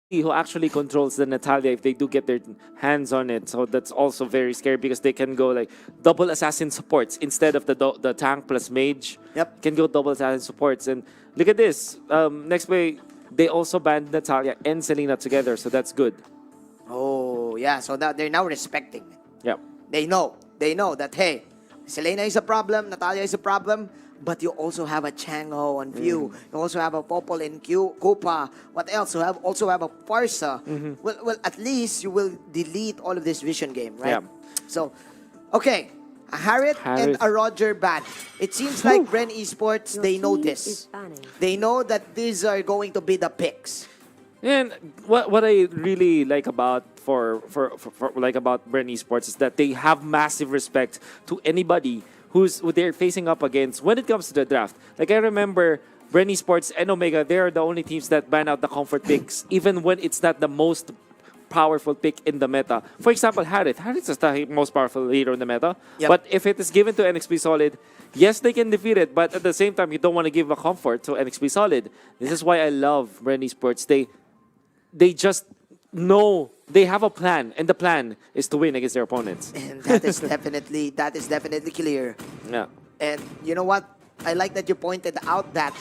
who actually controls the Natalia if they do get their hands on it. So that's also very scary because they can go like double assassin supports instead of the tank plus mage. Yep. Can go double assassin supports. And look at this. Next way, they also banned Natalia and Selena together, so that's good. Oh, yeah. So that they're now respecting it. Yeah. They know that, hey, Selena is a problem, Natalia is a problem, but you also have a Chango on view. You also have a Popol in Koopa. What else? You also have a Parsa. Well, at least you will delete all of this vision game, right? Yeah. So, okay. A Harriet and Harriet. a Roger ban. It seems like Bren Esports, they know this. They know that these are going to be the picks. And what I really like about about Bren Esports is that they have massive respect to anybody who they're facing up against when it comes to the draft. Like I remember Bren Esports and Omega, they're the only teams that ban out the comfort picks, even when it's not the most powerful pick in the meta. For example, Harith. Harith is the most powerful hero in the meta. Yep. But if it is given to NXP Solid, yes, they can defeat it. But at the same time, you don't want to give a comfort to NXP Solid. This is why I love Bren Esports. They just know they have a plan, and the plan is to win against their opponents. And that is definitely clear. Yeah. And you know what? I like that you pointed out that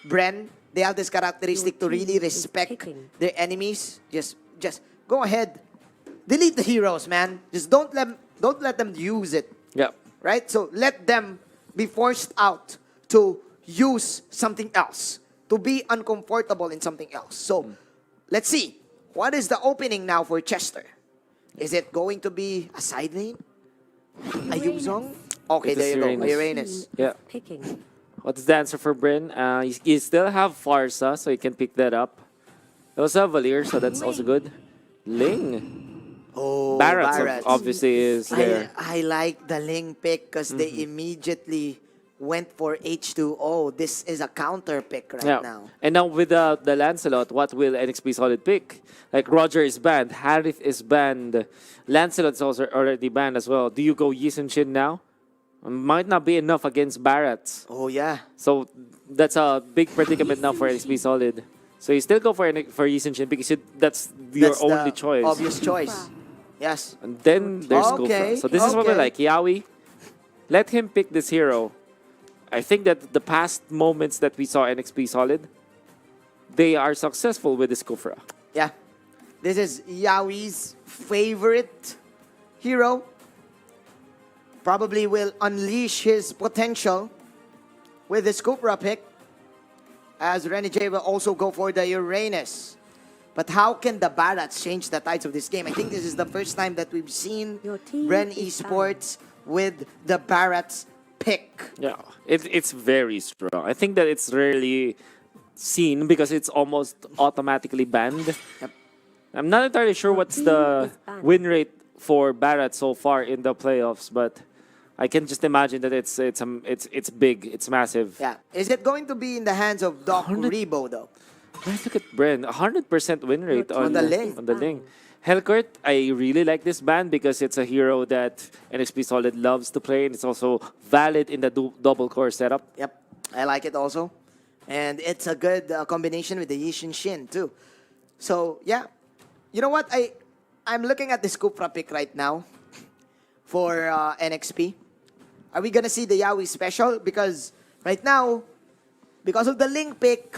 Bren, they have this characteristic to really respect their enemies. Just go ahead. Delete the heroes, man. Just don't let them use it. Yeah. Right? So let them be forced out to use something else. To be uncomfortable in something else. So let's see. What is the opening now for Chester? Is it going to be a side lane? A Yuzong? Okay, It is there you go. Uranus. Uranus. Yeah. Picking. What's the answer for Bren? You still have Farsa, so you can pick that up. You also have Valir, so that's also good. Ling. Oh, Barrett Barrett. obviously is there. I like the Ling pick because they immediately went for H2O. This is a counter pick right now. And now with the Lancelot, what will NXP Solid pick? Like Roger is banned, Harith is banned, Lancelot's also already banned as well. Do you go Yi Sun Shin now? Might not be enough against Barrett. Oh, yeah. So that's a big predicament now for NXP Solid. So you still go for Yi Sun Shin because that's your That's only the choice. obvious choice. Yes. And then there's Okay, Kufra. So this is what we okay. like. Yawi, let him pick this hero. I think that the past moments that we saw NXP Solid, they are successful with this Kufra. Yeah. This is Yawi's favorite hero. Probably will unleash his potential with this Cupra pick. As Renny J will also go for the Uranus. But how can the Barats change the tides of this game? I think this is the first time that we've seen Your team Bren is Esports with the Barats pick. Yeah, it's very strong. I think that it's rarely seen because it's almost automatically banned. Yep. I'm not entirely sure what's the win rate for Barrett so far in the playoffs, but I can just imagine that it's big, it's massive. Yeah. Is it going to be in the hands of Doc 100 Rebo though? Man, look at Bren, 100% win rate Your on team is On the Ling. Hellcourt, I really like this band because it's a hero that NXP Solid loves to play, and it's also valid in the double core setup. Yep. I like it also. And it's a good combination with the Yishin Shin too. So, yeah. You know what? I'm looking at this Cupra pick right now for NXP. Are we going to see the Yawi special? Because right now, because of the Link pick,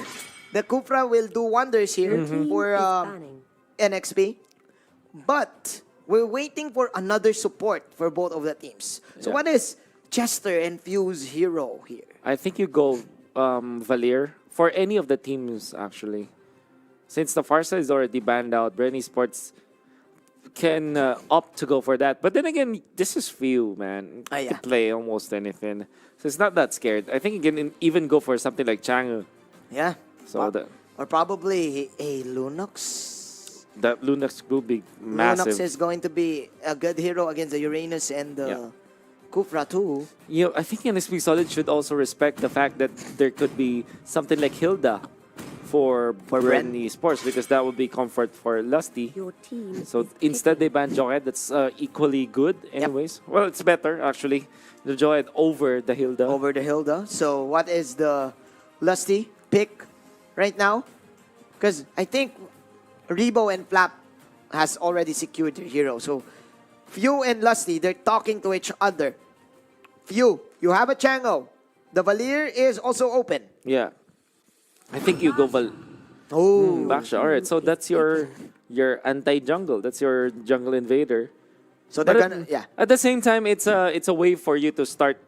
the Cupra will do wonders here for NXP. But we're waiting for another support for both of the teams. So Yeah. what is Chester and Fuse hero here? I think you go Valir for any of the teams, actually. Since the Farsa is already banned out, Bren Sports can opt to go for that. But then again, this is few, man. Ah, yeah. To play almost anything. So it's not that scared. I think you can even go for something like Chang'e. Yeah. So Or probably a Lunox. that Lunox will be massive. Lunox is going to be a good hero against the Uranus and the Yeah. Kufra too. You know, I think NXP Solid should also respect the fact that there could be something like Hilda for Bren. Bren Sports because that would be comfort for Lusty. Your team So is instead they picking. ban Joed. That's equally good anyways. Well, it's better actually. The Joed over the Hilda. Over the Hilda. So what is the Lusty pick right now? Because I think Rebo and Flap has already secured their hero. So, Few and Lusty, they're talking to each other. Few, you have a Chango. The Valir is also open. Yeah. I think you go Oh. Baksha. All right, so that's your anti-jungle. That's your jungle invader. So they're But gonna, yeah. at the same time, it's a way for you to start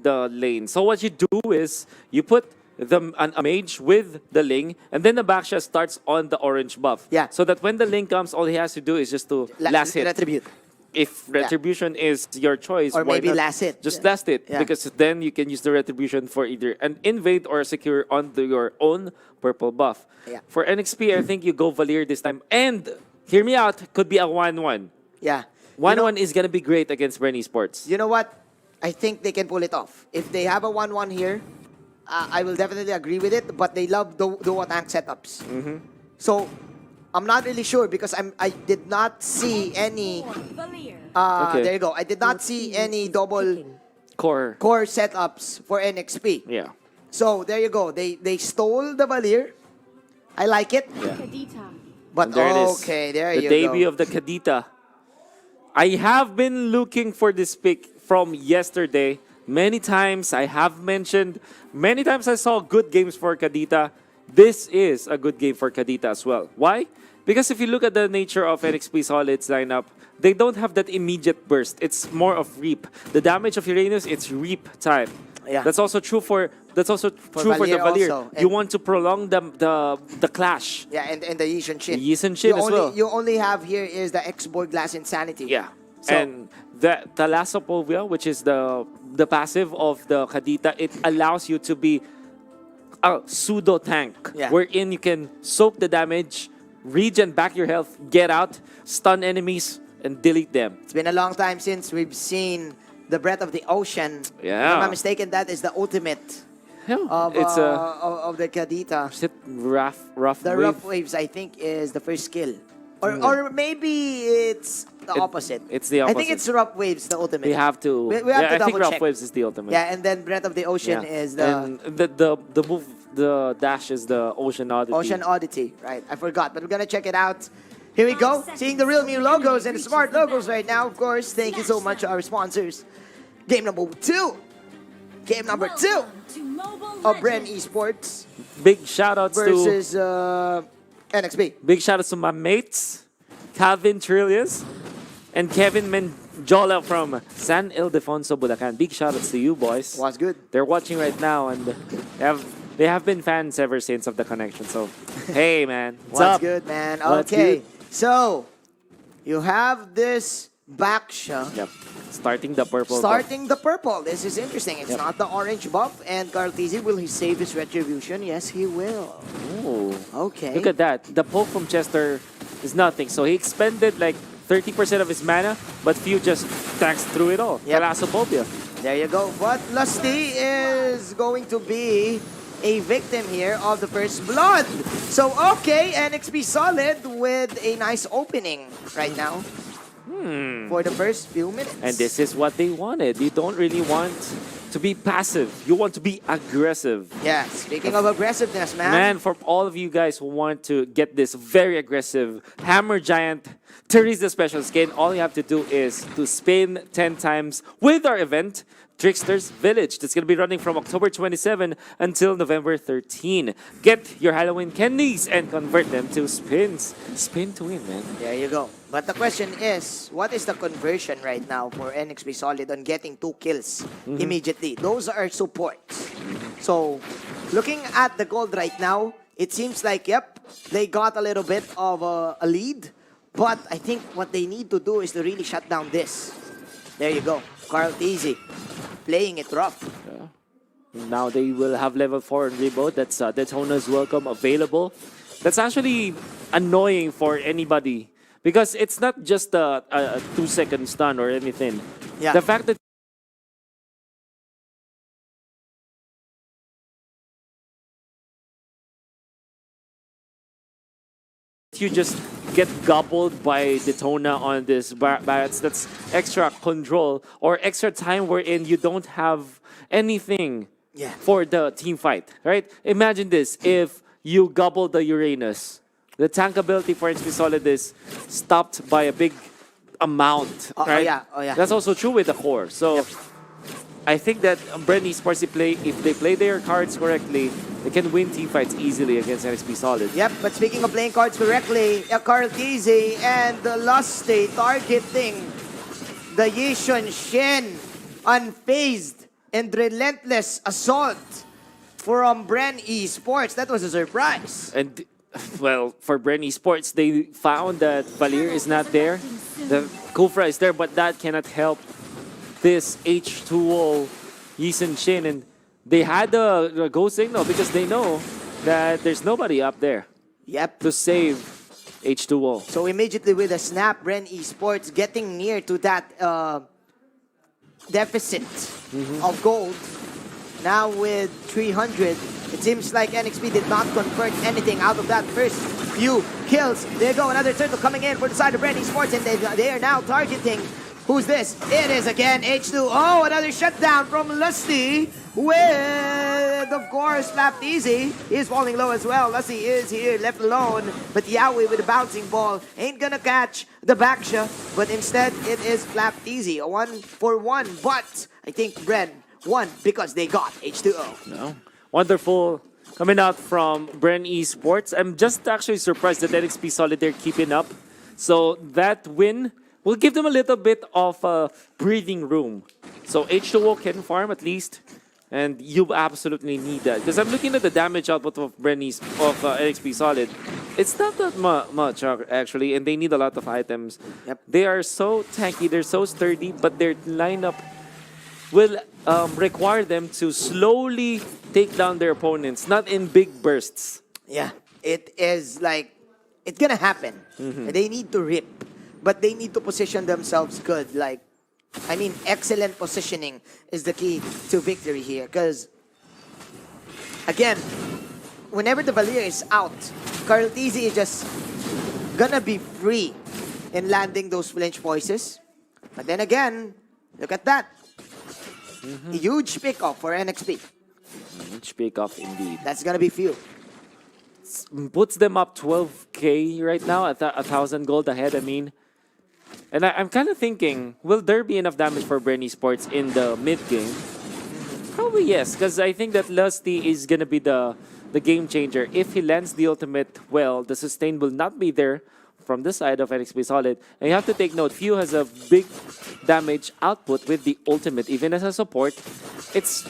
the lane. So what you do is you put a mage with the Ling, and then the Baksha starts on the orange buff. Yeah. So that when the Ling comes, all he has to do is just to last hit. Retribute. If retribution is your choice, Or why maybe not last hit. just last it, Yeah. because then you can use the retribution for either an invade or secure onto your own purple buff. Yeah. For NXP, I think you go Valir this time, and hear me out, could be a 1-1. Yeah. 1-1 is gonna be great against Bren Esports. You know what? I think they can pull it off. If they have a 1-1 here, I will definitely agree with it, but they love duo tank setups. So, I'm not really sure because I did not see any. Okay. There you go. I did not see any double Core. core setups for NXP. Yeah. So there you go. They stole the Valir. I like it. Yeah. But And there it is. okay, there The you debut go. of the Kadita. I have been looking for this pick from yesterday. Many times I have mentioned, many times I saw good games for Kadita. This is a good game for Kadita as well. Why? Because if you look at the nature of NXP Solid's lineup, they don't have that immediate burst. It's more of reap. The damage of Uranus, it's reap time. Yeah. That's also true for true for the Valir Valir. also. You And- want to prolong the clash. Yeah, and the Yishan Shin. The Yishan Shin you as only, well. You only have here is the X-Board Glass Insanity. Yeah. So- And the Thalassophobia, which is the passive of the Kadita, it allows you to be a pseudo tank, Yeah. wherein you can soak the damage, regen back your health, get out, stun enemies, and delete them. It's been a long time since we've seen the Breath of the Ocean. Yeah. If I'm not mistaken, that is the ultimate of, It's a of the Kadita. rough The wave. Rough Waves, I think, is the first skill. Or maybe it's the opposite. it's the I think opposite. it's Rough Waves, the ultimate. We have to. We have to I think double rough check. waves is the ultimate. Yeah, and then Breath of the Ocean Yeah. is the and the move, the dash is the Ocean Oddity. Ocean Oddity. Right, I forgot, but we're gonna check it out. Here we go. Seeing the real new logos and the smart logos right now, of course. Thank you so much to our sponsors. Game number 2. Game number 2 of Bren Esports Big shout outs to versus NXP. Big shout outs to my mates, Calvin Trillius and Kevin Menjola from San Ildefonso, Bulacan. Big shout outs to you boys. Was good. They're watching right now and they have been fans ever since of the connection. So hey man, what's What's up? good, man? What's Okay, good? so you have this Baksha Yep. Starting the purple. starting the purple. This is interesting. It's Yep. not the orange buff. And Cartesi, will he save his retribution? Yes, he will. Oh. Okay. Look at that. The poke from Chester is nothing. So he expended like 30% of his mana, but Few just tanks through it all. Yep. Thalassophobia. There you go. But Lusty is going to be a victim here of the first blood. So, okay, NXP Solid with a nice opening right now for the first few minutes. And this is what they wanted. You don't really want to be passive. You want to be aggressive. Yeah, speaking of aggressiveness, man. Man, for all of you guys who want to get this very aggressive Hammer Giant Teresa special skin, all you have to do is to spin 10 times with our event, Trickster's Village. That's going to be running from October 27 until November 13. Get your Halloween candies and convert them to spins. Spin to win, man. There you go. But the question is, what is the conversion right now for NXP Solid on getting 2 kills immediately? Those are supports. So, looking at the gold right now, it seems like, yep, they got a little bit of a lead. But I think what they need to do is to really shut down this. There you go. Carl Easy playing it rough. Now they will have level 4 and reload. That's Daytona's Welcome available. That's actually annoying for anybody because it's not just a 2-second stun or anything. Yeah. The fact that you just get gobbled by Daytona on this bats, that's extra control or extra time wherein you don't have anything Yeah. for the team fight, right? Imagine this, if you gobble the Uranus, the tank ability for NXP Solid is stopped by a big amount. Right? Oh yeah. That's also true with the core. So Yep. I think that Bren Esports, if they play their cards correctly, they can win team fights easily against NXP Solid. Yep, but speaking of playing cards correctly, Carl Tizzy and the Lusty targeting the Yishun Shin. Unfazed and relentless assault from Bren Esports. That was a surprise. And, well, for Bren Esports, they found that Valir is not there. The Kufra is there, but that cannot help this H2O Yisun Shin. And they had the go signal because they know that there's nobody up there Yep. to save H2O. So immediately with a snap, Bren Esports getting near to that deficit of gold. Now with 300, it seems like NXP did not convert anything out of that first few kills. There you go, another turtle coming in for the side of Bren Esports, and they are now targeting. Who's this? It is again H2O. Another shutdown from Lusty with, of course, Flap Easy. He is falling low as well. Lusty is here, left alone. But Yaoi with the bouncing ball ain't gonna catch the backshot. But instead, it is Flap Easy. A 1-for-1. But I think Bren won because they got H2O. No. Wonderful coming out from Bren Esports. I'm just actually surprised that NXP Solid they're keeping up. So that win will give them a little bit of breathing room. So H2O can farm at least, and you absolutely need that. Because I'm looking at the damage output of NXP Solid. It's not that much actually, and they need a lot of items. Yep. They are so tanky, they're so sturdy, but their lineup will require them to slowly take down their opponents, not in big bursts. Yeah, it is like, it's gonna happen. They need to rip, but they need to position themselves good. Like, I mean, excellent positioning is the key to victory here. Because, again, whenever the Valir is out, Carl Tizzy is just gonna be free in landing those flinch voices. But then again, look at that. A huge pickup for NXP. Huge pick off indeed. That's gonna be few. Puts them up 12k right now, 1,000 gold ahead, I mean. And I'm kind of thinking, will there be enough damage for Bren Esports in the mid game? Probably yes, because I think that Lusty is going to be the game changer. If he lands the ultimate well, the sustain will not be there from the side of NXP Solid. And you have to take note, Few has a big damage output with the ultimate. Even as a support, it's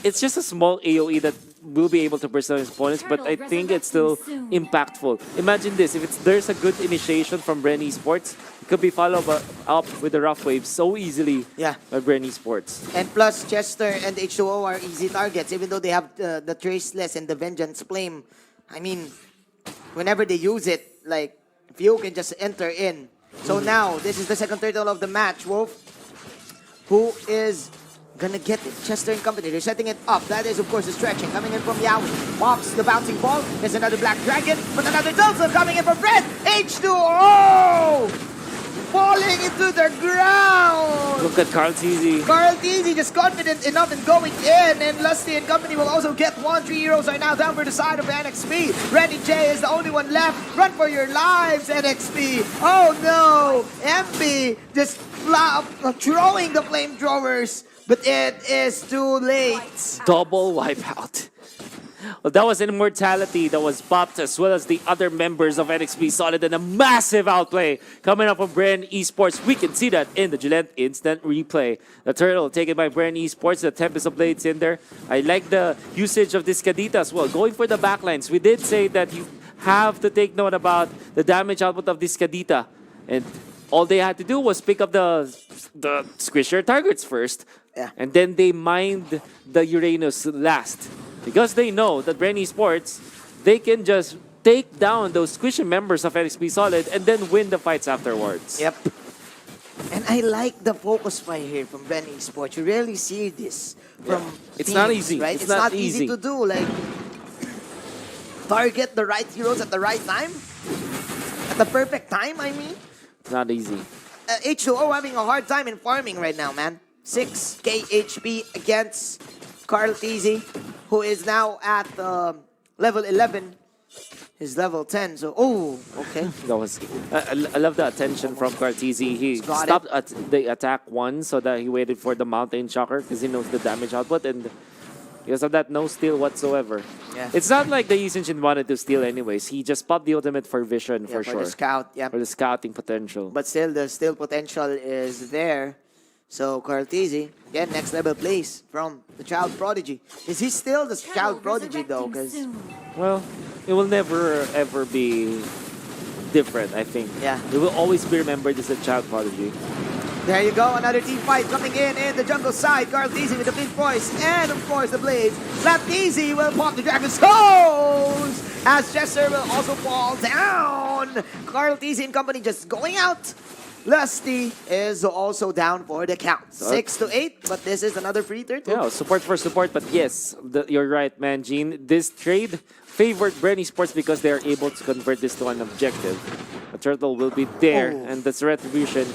just a small AoE that will be able to burst down his opponents, but I think it's still impactful. Imagine this, if there's a good initiation from Bren Esports, it could be followed up with the rough waves so easily by Bren Esports. And plus, Chester and H2O are easy targets, even though they have the Traceless and the Vengeance Flame. I mean, whenever they use it, like, Few can just enter in. So now, this is the second turtle of the match, Wolf. Who is gonna get it? Chester and company, they're setting it up. That is, of course, the stretching. Coming in from Yaoi. Pops the bouncing ball. There's another Black Dragon. But another Tulsa coming in from Bren. H2O! Falling into the ground! Look at Carl Tizzy. Carl Tizzy just confident enough in going in. And Lusty and company will also get one. 3 heroes are now down for the side of NXP. Randy J is the only one left. Run for your lives, NXP. Oh no! MB just throwing the flamethrowers. But it is too late. Double wipeout. Well, that was an immortality that was popped, as well as the other members of NXP Solid, and a massive outplay coming up from Bren Esports. We can see that in the Gillette instant replay. The turtle taken by Bren Esports, the Tempest of Blades in there. I like the usage of this Kadita as well, going for the backlines. We did say that you have to take note about the damage output of this Kadita, and all they had to do was pick up the squisher targets first, and then they mined the Uranus last. Because they know that Bren Esports, they can just take down those squishy members of NXP Solid and then win the fights afterwards. Yep. And I like the focus fight here from Bren Esports. You rarely see this from It's teams, not easy. right? It's not easy to do. Like, target the right heroes at the right time. At the perfect time, I mean. It's not easy. H2O having a hard time in farming right now, man. 6k HP against Carl Tizzy, who is now at level 11. He's level 10, so okay. That was. I love the attention from Cartesi. He Got stopped at the attack once so that he waited for the mountain shocker because he knows the damage output, and because of that, no steal whatsoever. Yeah. It's not like the Yisenshin wanted to steal anyways. He just popped the ultimate for vision for For sure. the scout, yeah. For the scouting potential. But still, the potential is there. So Cartesi, again, next level plays from the child prodigy. Is he still the child prodigy though? Because Well, it will never ever be different, I think. Yeah. It will always be remembered as a child prodigy. there you go, another team fight coming in the jungle side. Cartesi with the big voice and of course the blades. Laptesi will pop the dragon's toes as Chester will also fall down. Cartesi and company just going out. Lusty is also down for the count. 6 to 8, but this is another free third. Yeah, support for support, but yes, you're right, man, Gene. This trade favored Bren Sports because they are able to convert this to an objective. A turtle will be there, and that's retribution.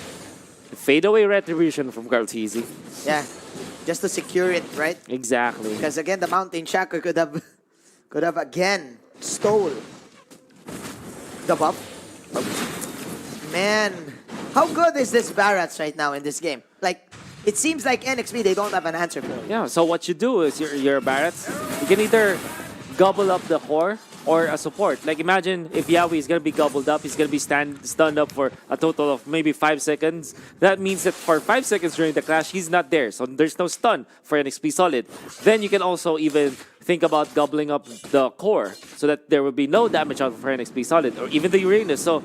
Fadeaway retribution from Cartesi. Yeah, just to secure it, right? Exactly. Because again, the mountain shacker could have again stole the buff. Man, how good is this Barats right now in this game? Like, it seems like NXP, they don't have an answer for it. Yeah, so what you do is your Barats, you can either gobble up the core or a support. Like imagine if Yawi is going to be gobbled up, he's going to be stunned up for a total of maybe 5 seconds. That means that for 5 seconds during the clash, he's not there. So there's no stun for NXP Solid. Then you can also even think about gobbling up the core so that there will be no damage out for NXP Solid or even the Uranus. So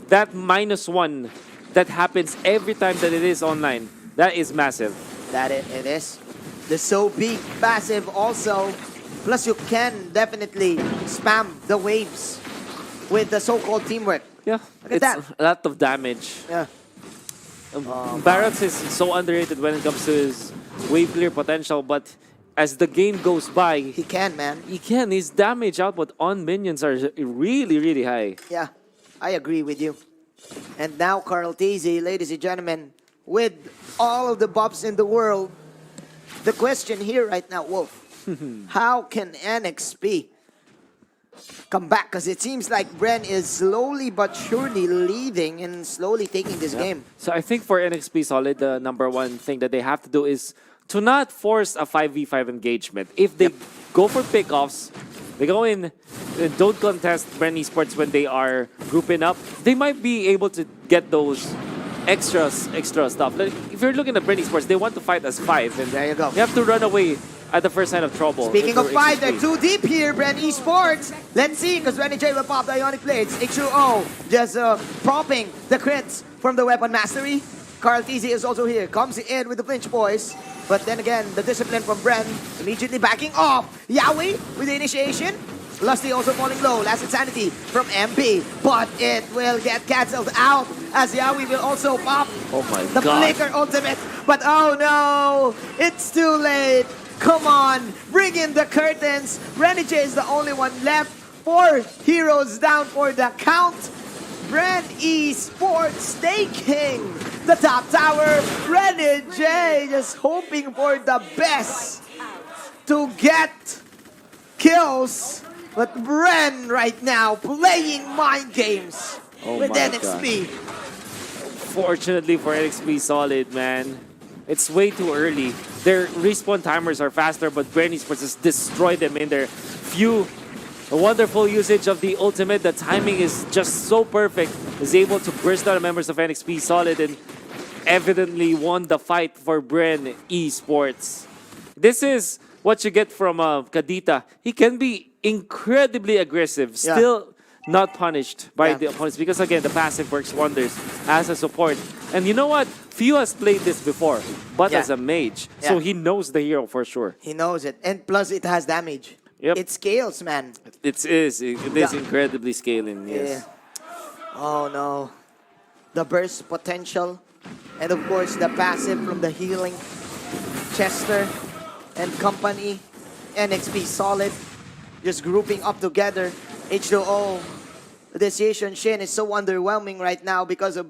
that -1 that happens every time that it is online, that is massive. That it is. The so big passive also. Plus you can definitely spam the waves with the so-called teamwork. Yeah, Look at it's a lot of damage. Yeah. Barats is so underrated when it comes to his wave clear potential, but as the game goes by, He can, man. his damage output on minions are really, really high. Yeah, I agree with you. And now Cartesi, ladies and gentlemen, with all of the buffs in the world, the question here right now, Wolf, how can NXP come back? Because it seems like Bren is slowly but surely leading and slowly taking this game. So I think for NXP Solid, the number one thing that they have to do is to not force a 5v5 engagement. If they go for pickoffs, they go in, don't contest Bren Esports when they are grouping up, they might be able to get those extra stuff. Like, if you're looking at Bren Esports, they want to fight as 5. And There you go. you have to run away at the first sign of trouble. Speaking of If 5, you're they're XP. too deep here, Bren Esports. Let's see, because Renny J will pop the Ionic Blades. H2O just propping the crits from the weapon mastery. Cartesi is also here, comes in with the flinch boys. But then again, the discipline from Bren immediately backing off. Yawi with the initiation. Lusty also falling low. Last Insanity from MB. But it will get cancelled out as Yawi will also pop Oh my the god. flicker ultimate. But oh no, it's too late. Come on, bring in the curtains. Renige is the only one left. 4 heroes down for the count. Bren Esports taking the top tower. Renige just hoping for the best to get kills. But Bren right now playing mind games Oh with my NXP. Fortunately for NXP Solid, man, it's way too early. Their respawn timers are faster, but Bren Esports has destroyed them in their few. A wonderful usage of the ultimate. The timing is just so perfect. Is able to burst out the members of NXP Solid and evidently won the fight for Bren Esports. This is what you get from Kadita. He can be incredibly aggressive, Yeah. still not punished by Yeah. the opponents because again the passive works wonders as a support. And you know what? Few has played this before, but Yeah. as a mage, so Yeah. he knows the hero for sure. He knows it. And plus it has damage. Yep. It scales, man. It is Yeah. incredibly scaling. Yes. Yeah. Oh no. The burst potential. And of course the passive from the healing. Chester and company. NXP Solid. Just grouping up together. H2O. The Asian Shin is so underwhelming right now because of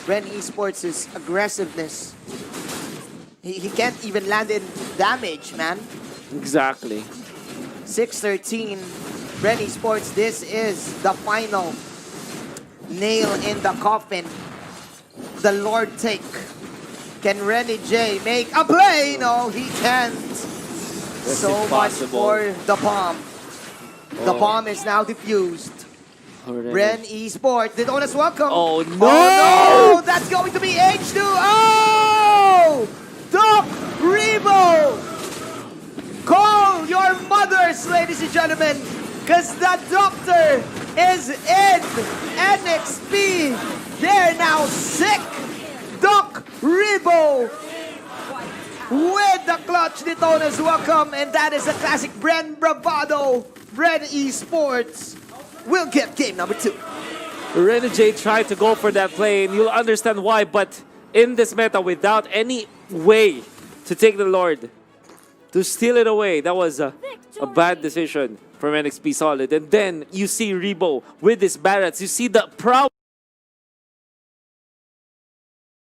Bren Esports' aggressiveness. He can't even land in damage, man. Exactly. 6-13. Bren Esports, this is the final nail in the coffin. The Lord take. Can Renny J make a play? No, he can't. That's So much impossible. for the bomb. The Oh. bomb is now diffused. Already. Bren Esports, the donors welcome. Oh, no! Oh, no! That's going to be H2. Oh! Doc Rebo! Call your mothers, ladies and gentlemen, because the doctor is in NXP. They're now sick. Doc Rebo with the clutch detoners welcome, and that is a classic Bren Bravado. Bren Esports will get game number 2. Renegade tried to go for that play, and you'll understand why, but in this meta, without any way to take the Lord, to steal it away, that was a bad decision from NXP Solid. And then you see Rebo with his barracks. You see the prowess